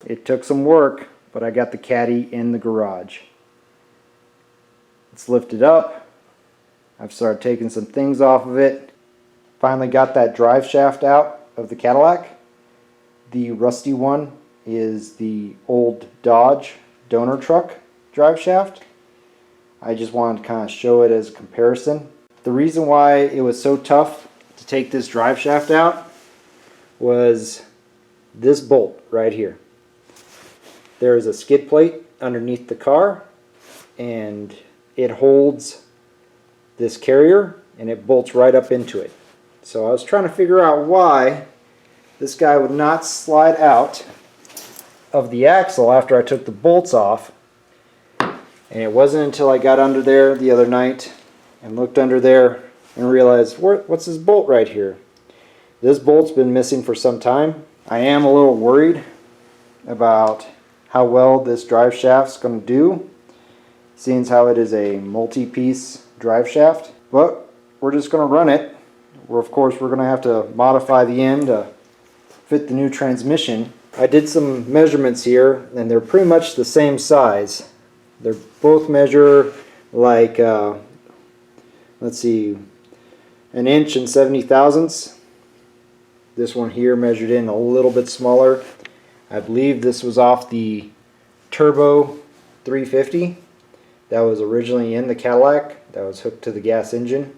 It took some work, but I got the Caddy in the garage. It's lifted up. I've started taking some things off of it. Finally got that drive shaft out of the Cadillac. The rusty one is the old Dodge donor truck drive shaft. I just wanted to kind of show it as a comparison. The reason why it was so tough to take this drive shaft out was this bolt right here. There is a skid plate underneath the car, and it holds this carrier and it bolts right up into it. So I was trying to figure out why this guy would not slide out of the axle after I took the bolts off. And it wasn't until I got under there the other night and looked under there and realized, what's this bolt right here? This bolt's been missing for some time. I am a little worried about how well this drive shaft's going to do, seeing as how it is a multi-piece drive shaft. But we're just going to run it. Of course, we're going to have to modify the end to fit the new transmission. I did some measurements here, and they're pretty much the same size. They both measure like, let's see, 1 inch and 70 thousandths. This one here measured in a little bit smaller. I believe this was off the Turbo 350 that was originally in the Cadillac that was hooked to the gas engine.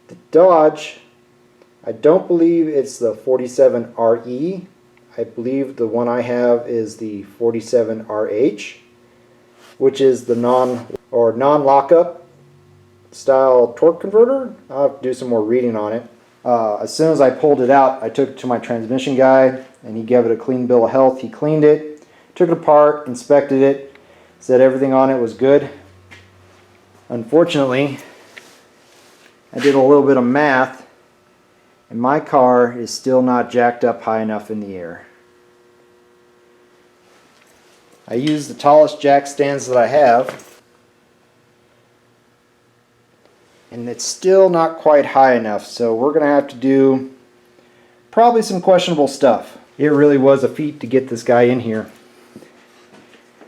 The Dodge, I don't believe it's the 47RE. I believe the one I have is the 47RH, which is the non-lockup style torque converter. I'll have to do some more reading on it. As soon as I pulled it out, I took it to my transmission guy and he gave it a clean bill of health. He cleaned it, took it apart, inspected it, said everything on it was good. Unfortunately, I did a little bit of math and my car is still not jacked up high enough in the air. I used the tallest jack stands that I have, and it's still not quite high enough, so we're going to have to do probably some questionable stuff. It really was a feat to get this guy in here.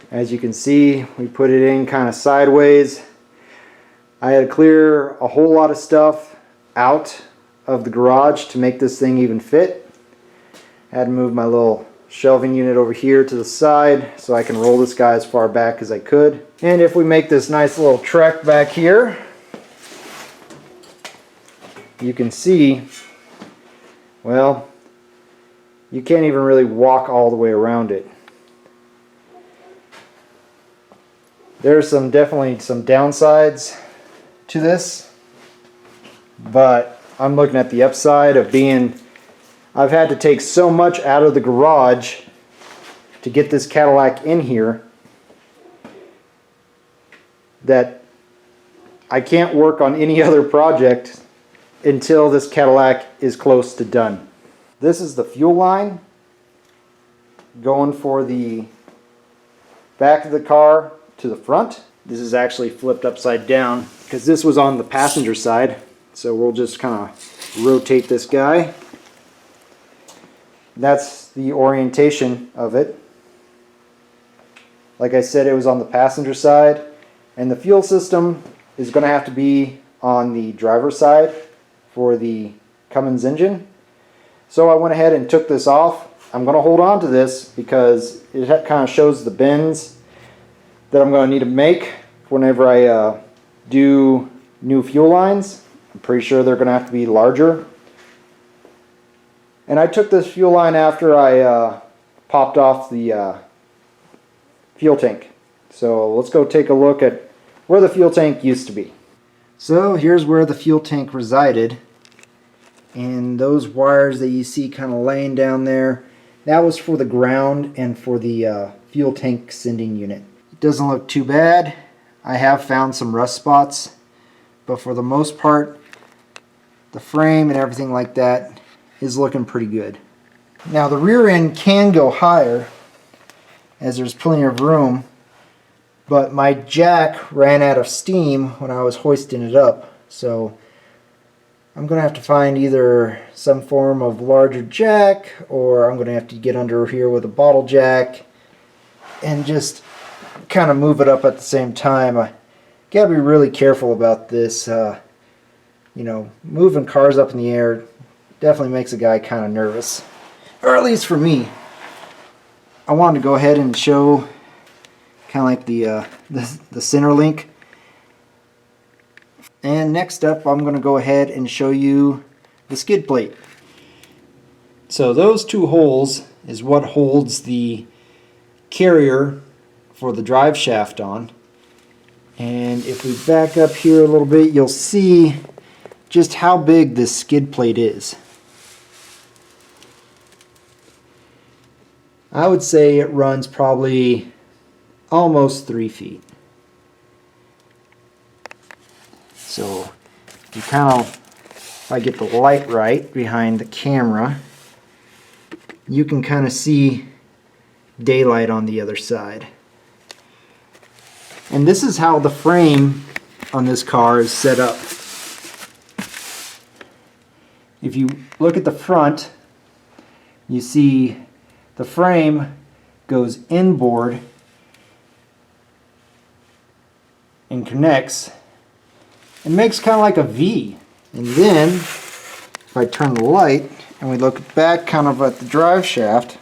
As you can see, we put it in kind of sideways. I had to clear a whole lot of stuff out of the garage to make this thing even fit. I had to move my little shelving unit over here to the side so I can roll this guy as far back as I could. And if we make this nice little trek back here, you can see, well, you can't even really walk all the way around it. There's definitely some downsides to this, but I'm looking at the upside of being, I've had to take so much out of the garage to get this Cadillac in here that I can't work on any other project until this Cadillac is close to done. This is the fuel line going for the back of the car to the front. This is actually flipped upside down because this was on the passenger side. So we'll just kind of rotate this guy. That's the orientation of it. Like I said, it was on the passenger side, and the fuel system is going to have to be on the driver's side for the Cummins engine. So I went ahead and took this off. I'm going to hold on to this because it kind of shows the bends that I'm going to need to make whenever I do new fuel lines. I'm pretty sure they're going to have to be larger. And I took this fuel line after I popped off the fuel tank. So let's go take a look at where the fuel tank used to be. So here's where the fuel tank resided. And those wires that you see kind of laying down there, that was for the ground and for the fuel tank sending unit. It doesn't look too bad. I have found some rust spots, but for the most part, the frame and everything like that is looking pretty good. Now the rear end can go higher as there's plenty of room, but my jack ran out of steam when I was hoisting it up, so I'm going to have to find either some form of larger jack, or I'm going to have to get under here with a bottle jack and just kind of move it up at the same time. I got to be really careful about this. You know, moving cars up in the air definitely makes a guy kind of nervous, or at least for me. I wanted to go ahead and show kind of like the center link. And next up, I'm going to go ahead and show you the skid plate. So those two holes is what holds the carrier for the drive shaft on. And if we back up here a little bit, you'll see just how big this skid plate is. I would say it runs probably almost 3 feet. So if you kind of, if I get the light right behind the camera, you can kind of see daylight on the other side. And this is how the frame on this car is set up. If you look at the front, you see the frame goes inboard and connects and makes kind of like a V. And then if I turn the light and we look back kind of at the drive shaft,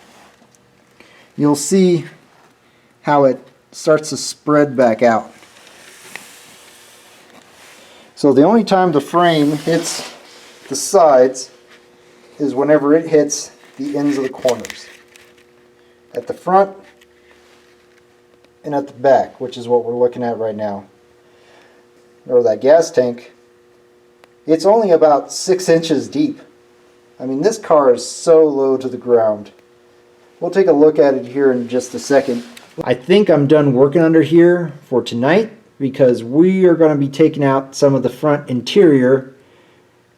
you'll see how it starts to spread back out. So the only time the frame hits the sides is whenever it hits the ends of the corners. At the front and at the back, which is what we're looking at right now. Or that gas tank, it's only about 6 inches deep. I mean, this car is so low to the ground. We'll take a look at it here in just a second. I think I'm done working under here for tonight, because we are going to be taking out some of the front interior,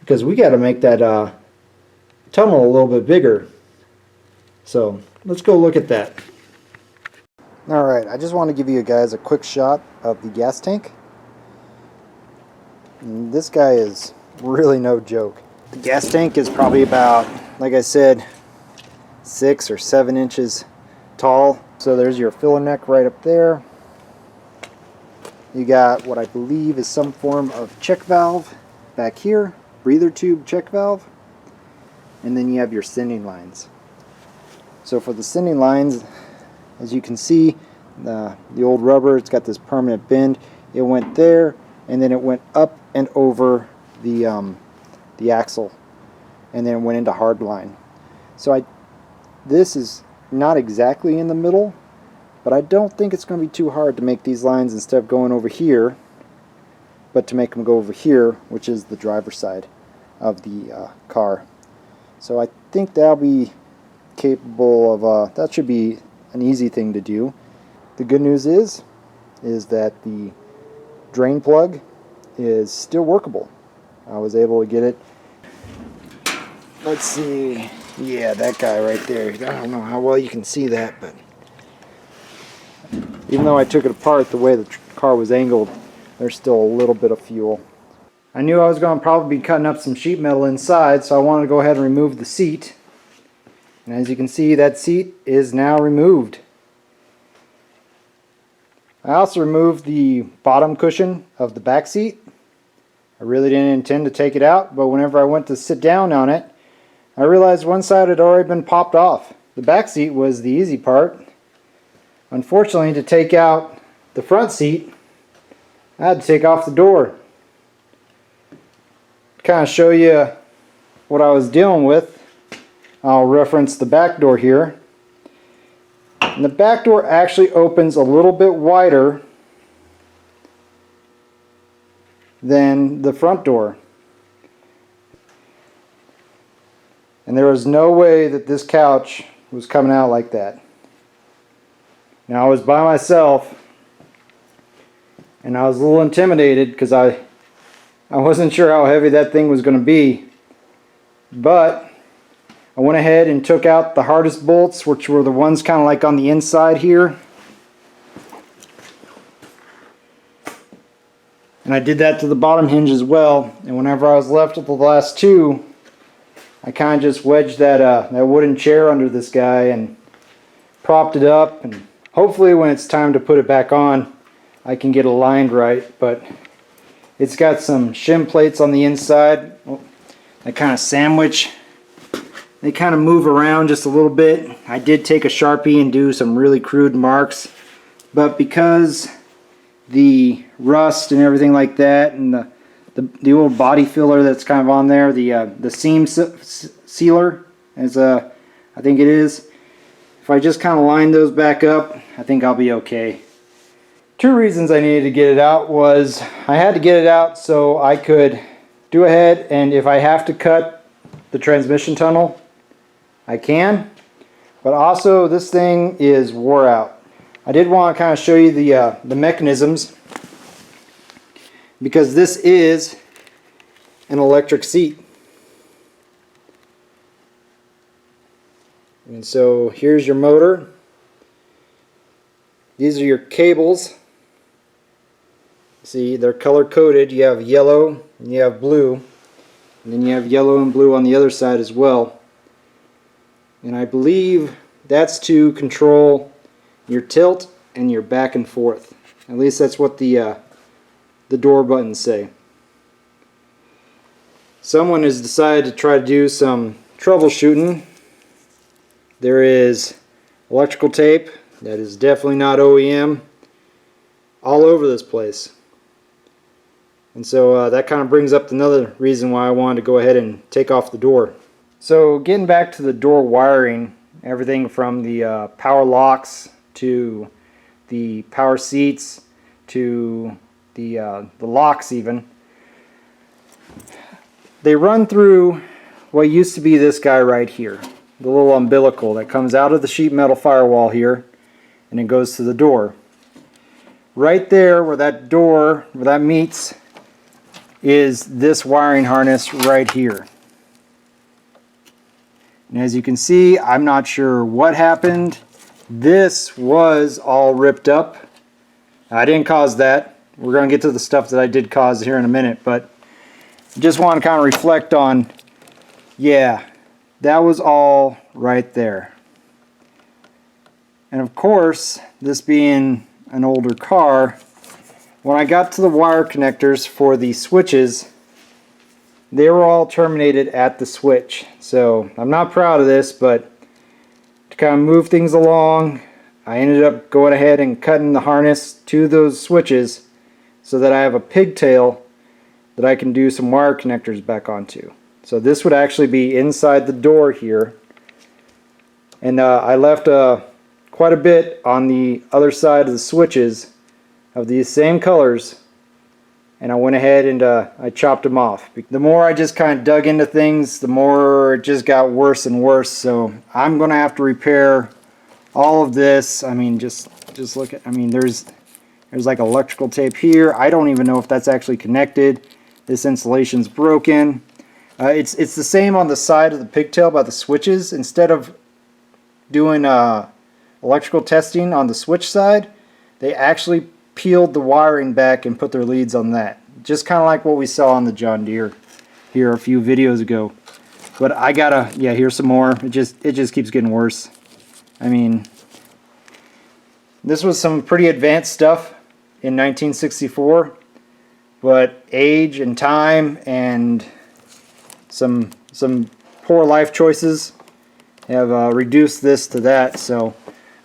because we got to make that tunnel a little bit bigger. So let's go look at that. Alright, I just want to give you guys a quick shot of the gas tank. And this guy is really no joke. The gas tank is probably about, like I said, 6 or 7 inches tall. So there's your filler neck right up there. You got what I believe is some form of check valve back here, breather tube check valve, and then you have your sending lines. So for the sending lines, as you can see, the old rubber, it's got this permanent bend. It went there, and then it went up and over the axle, and then it went into hard line. So this is not exactly in the middle, but I don't think it's going to be too hard to make these lines instead of going over here, but to make them go over here, which is the driver's side of the car. So I think that'll be capable of, that should be an easy thing to do. The good news is that the drain plug is still workable. I was able to get it. Let's see. Yeah, that guy right there. I don't know how well you can see that, but even though I took it apart the way the car was angled, there's still a little bit of fuel. I knew I was going to probably be cutting up some sheet metal inside, so I wanted to go ahead and remove the seat. And as you can see, that seat is now removed. I also removed the bottom cushion of the back seat. I really didn't intend to take it out, but whenever I went to sit down on it, I realized one side had already been popped off. The back seat was the easy part. Unfortunately, to take out the front seat, I had to take off the door. To kind of show you what I was dealing with, I'll reference the back door here. And the back door actually opens a little bit wider than the front door. And there was no way that this couch was coming out like that. Now I was by myself, and I was a little intimidated because I wasn't sure how heavy that thing was going to be. But I went ahead and took out the hardest bolts, which were the ones kind of like on the inside here. And I did that to the bottom hinge as well. And whenever I was left with the last two, I kind of just wedged that wooden chair under this guy and propped it up. And hopefully when it's time to put it back on, I can get it aligned right. But it's got some shim plates on the inside. That kind of sandwich. They kind of move around just a little bit. I did take a Sharpie and do some really crude marks. But because the rust and everything like that, and the old body filler that's kind of on there, the seam sealer, as I think it is, if I just kind of line those back up, I think I'll be okay. Two reasons I needed to get it out was I had to get it out so I could do ahead, and if I have to cut the transmission tunnel, I can. But also this thing is wore out. I did want to kind of show you the mechanisms, because this is an electric seat. And so here's your motor. These are your cables. See, they're color coded. You have yellow and you have blue, and then you have yellow and blue on the other side as well. And I believe that's to control your tilt and your back and forth. At least that's what the door buttons say. Someone has decided to try to do some troubleshooting. There is electrical tape that is definitely not OEM all over this place. And so that kind of brings up another reason why I wanted to go ahead and take off the door. So getting back to the door wiring, everything from the power locks to the power seats to the locks even, they run through what used to be this guy right here, the little umbilical that comes out of the sheet metal firewall here and it goes to the door. Right there where that meets is this wiring harness right here. And as you can see, I'm not sure what happened. This was all ripped up. I didn't cause that. We're going to get to the stuff that I did cause here in a minute, but just want to kind of reflect on, yeah, that was all right there. And of course, this being an older car, when I got to the wire connectors for the switches, they were all terminated at the switch. So I'm not proud of this, but to kind of move things along, I ended up going ahead and cutting the harness to those switches so that I have a pigtail that I can do some wire connectors back onto. So this would actually be inside the door here. And I left quite a bit on the other side of the switches of these same colors, and I went ahead and I chopped them off. The more I just kind of dug into things, the more it just got worse and worse. So I'm gonna have to repair all of this. I mean, just look at, I mean, there's like electrical tape here. I don't even know if that's actually connected. This insulation's broken. It's the same on the side of the pigtail by the switches. Instead of doing electrical testing on the switch side, they actually peeled the wiring back and put their leads on that. Just kind of like what we saw on the John Deere here a few videos ago. But I gotta, yeah, here's some more. It just keeps getting worse. I mean, this was some pretty advanced stuff in 1964, but age and time and some poor life choices have reduced this to that. So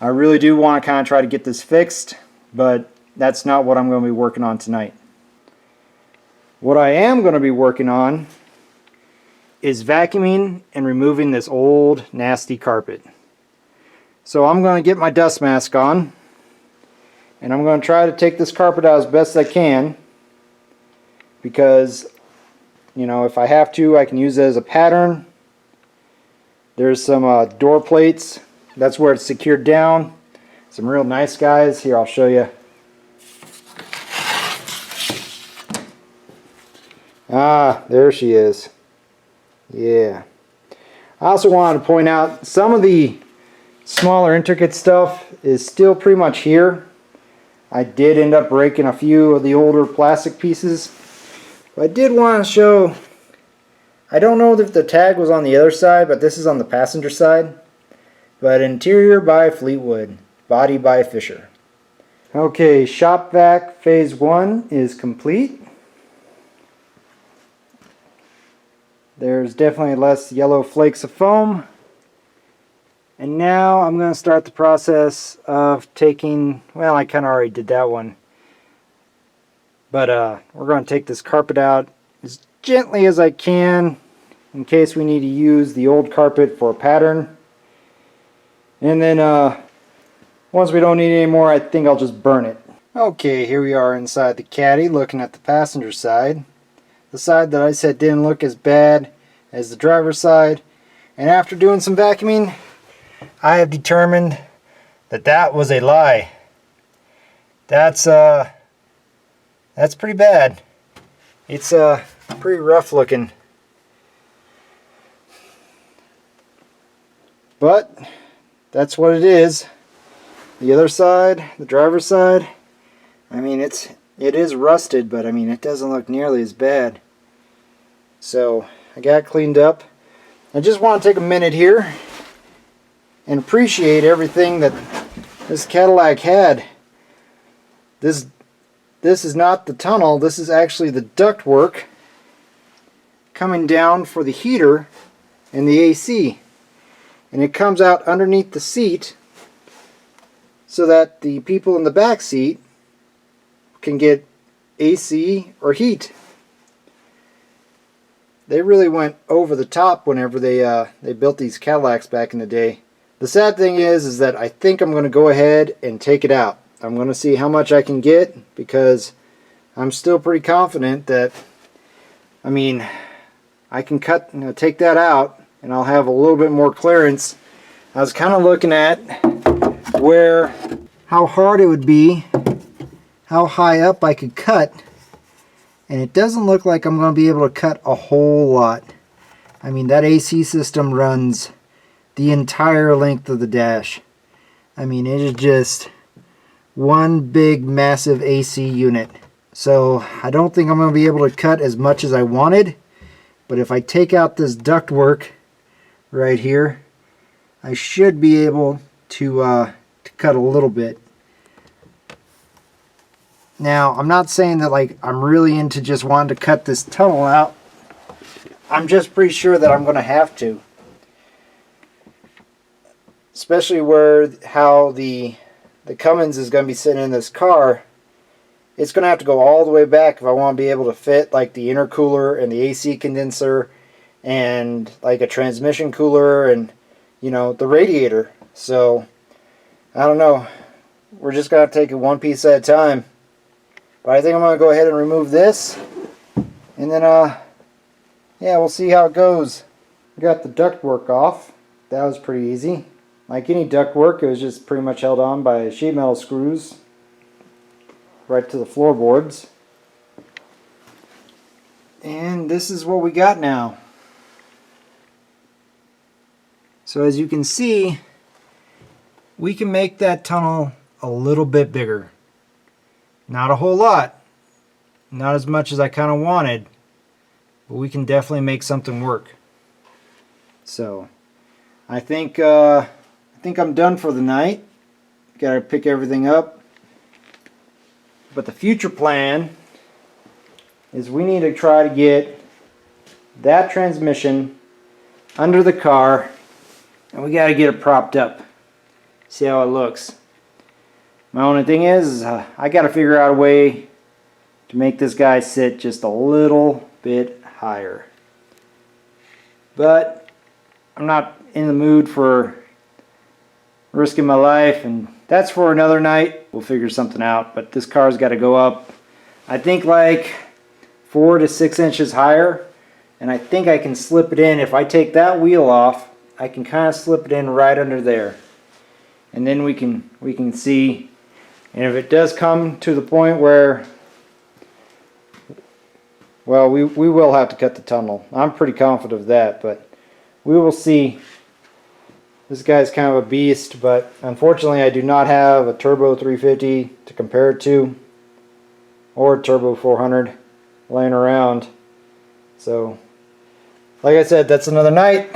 I really do want to kind of try to get this fixed, but that's not what I'm going to be working on tonight. What I am going to be working on is vacuuming and removing this old nasty carpet. So I'm going to get my dust mask on, and I'm going to try to take this carpet out as best I can, because, you know, if I have to, I can use it as a pattern. There's some door plates. That's where it's secured down. Some real nice guys. Here, I'll show you. Ah, there she is. Yeah. I also wanted to point out some of the smaller intricate stuff is still pretty much here. I did end up breaking a few of the older plastic pieces. But I did want to show, I don't know if the tag was on the other side, but this is on the passenger side. But interior by Fleetwood, body by Fisher. Okay, shop vac phase 1 is complete. There's definitely less yellow flakes of foam. And now I'm going to start the process of taking, well, I kind of already did that one. But we're going to take this carpet out as gently as I can in case we need to use the old carpet for a pattern. And then once we don't need it anymore, I think I'll just burn it. Okay, here we are inside the Caddy looking at the passenger side. The side that I said didn't look as bad as the driver's side. And after doing some vacuuming, I have determined that that was a lie. That's pretty bad. It's pretty rough looking. But that's what it is. The other side, the driver's side, I mean it is rusted, but I mean it doesn't look nearly as bad. So I got it cleaned up. I just want to take a minute here and appreciate everything that this Cadillac had. This is not the tunnel, this is actually the ductwork coming down for the heater and the AC. And it comes out underneath the seat so that the people in the back seat can get AC or heat. They really went over the top whenever they built these Cadillacs back in the day. The sad thing is that I think I'm going to go ahead and take it out. I'm going to see how much I can get, because I'm still pretty confident that, I mean, I can take that out and I'll have a little bit more clearance. I was kind of looking at how hard it would be, how high up I could cut, and it doesn't look like I'm going to be able to cut a whole lot. I mean, that AC system runs the entire length of the dash. I mean, it is just one big massive AC unit. So I don't think I'm going to be able to cut as much as I wanted, but if I take out this ductwork right here, I should be able to cut a little bit. Now, I'm not saying that like I'm really into just wanting to cut this tunnel out. I'm just pretty sure that I'm going to have to. Especially how the Cummins is going to be sitting in this car. It's going to have to go all the way back if I want to be able to fit like the intercooler and the AC condenser and like a transmission cooler and, you know, the radiator. So I don't know, we're just going to take it one piece at a time. But I think I'm going to go ahead and remove this, and then yeah, we'll see how it goes. I got the ductwork off. That was pretty easy. Like any ductwork, it was just pretty much held on by sheet metal screws right to the floorboards. And this is what we got now. So as you can see, we can make that tunnel a little bit bigger. Not a whole lot. Not as much as I kind of wanted. But we can definitely make something work. So I think I'm done for the night. Got to pick everything up. But the future plan is we need to try to get that transmission under the car, and we got to get it propped up. See how it looks. My only thing is I got to figure out a way to make this guy sit just a little bit higher. But I'm not in the mood for risking my life, and that's for another night. We'll figure something out, but this car's got to go up, I think, like 4 to 6 inches higher, and I think I can slip it in. If I take that wheel off, I can kind of slip it in right under there, and then we can see. And if it does come to the point where, well, we will have to cut the tunnel. I'm pretty confident of that, but we will see. This guy's kind of a beast, but unfortunately I do not have a turbo 350 to compare it to, or a turbo 400 laying around. So, like I said, that's another night.